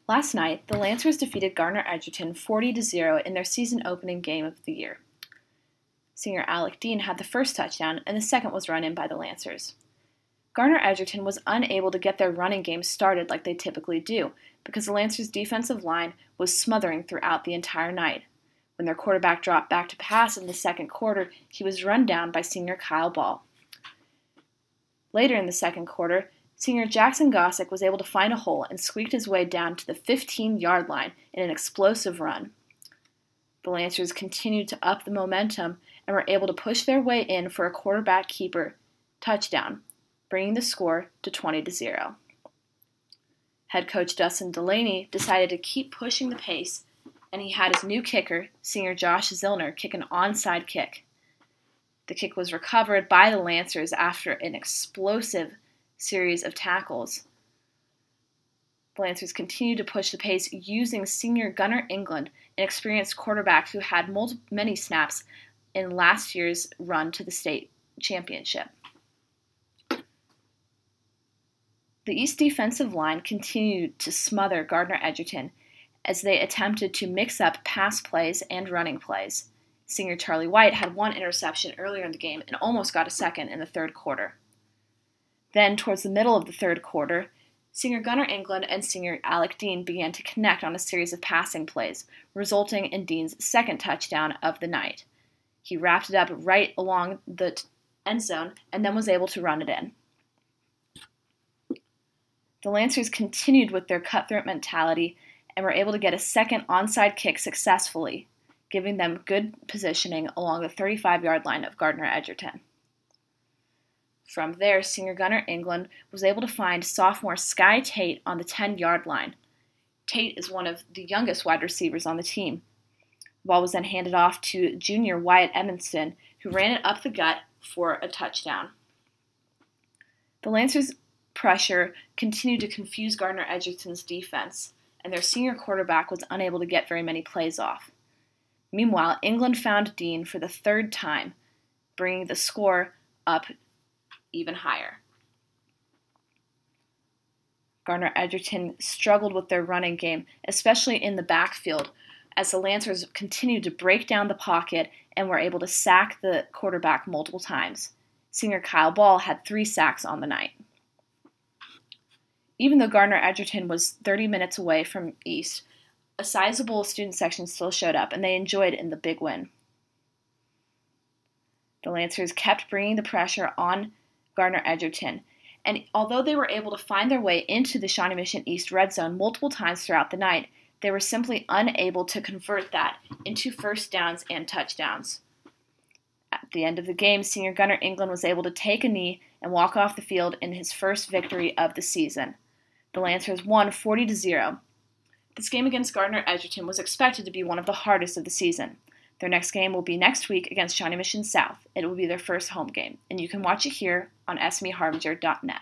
Last night, the Lancers defeated Gardner Edgerton 40-0 in their season opening game of the year. Senior Alec Dean had the first touchdown, and the second was run in by the Lancers. Gardner Edgerton was unable to get their running game started like they typically do because the Lancers' defensive line was smothering throughout the entire night. When their quarterback dropped back to pass in the second quarter, he was run down by senior Kyle Ball. Later in the second quarter, senior Jackson Gossick was able to find a hole and squeaked his way down to the 15-yard line in an explosive run. The Lancers continued to up the momentum and were able to push their way in for a quarterback keeper touchdown, bringing the score to 20-0. Head coach Dustin Delaney decided to keep pushing the pace, and he had his new kicker, senior Josh Zillner, kick an onside kick. The kick was recovered by the Lancers after an explosive series of tackles. The Lancers continued to push the pace using senior Gunnar England, an experienced quarterback who had many snaps in last year's run to the state championship. The East defensive line continued to smother Gardner Edgerton as they attempted to mix up pass plays and running plays. Senior Charlie White had one interception earlier in the game and almost got a second in the third quarter. Then, towards the middle of the third quarter, senior Gunnar England and senior Alec Dean began to connect on a series of passing plays, resulting in Dean's second touchdown of the night. He wrapped it up right along the end zone and then was able to run it in. The Lancers continued with their cutthroat mentality and were able to get a second onside kick successfully, giving them good positioning along the 35-yard line of Gardner Edgerton. From there, senior Gunnar England was able to find sophomore Sky Tate on the 10-yard line. Tate is one of the youngest wide receivers on the team. The ball was then handed off to junior Wyatt Edmondson, who ran it up the gut for a touchdown. The Lancers' pressure continued to confuse Gardner Edgerton's defense, and their senior quarterback was unable to get very many plays off. Meanwhile, England found Dean for the third time, bringing the score up even higher. Gardner Edgerton struggled with their running game, especially in the backfield, as the Lancers continued to break down the pocket and were able to sack the quarterback multiple times. Senior Kyle Ball had 3 sacks on the night. Even though Gardner Edgerton was 30 minutes away from East, a sizable student section still showed up, and they enjoyed in the big win. The Lancers kept bringing the pressure on Gardner Edgerton, and although they were able to find their way into the Shawnee Mission East red zone multiple times throughout the night, they were simply unable to convert that into first downs and touchdowns. At the end of the game, senior Gunnar England was able to take a knee and walk off the field in his first victory of the season. The Lancers won 40-0. This game against Gardner Edgerton was expected to be one of the hardest of the season. Their next game will be next week against Shawnee Mission South. It will be their first home game, and you can watch it here on smeharbinger.net.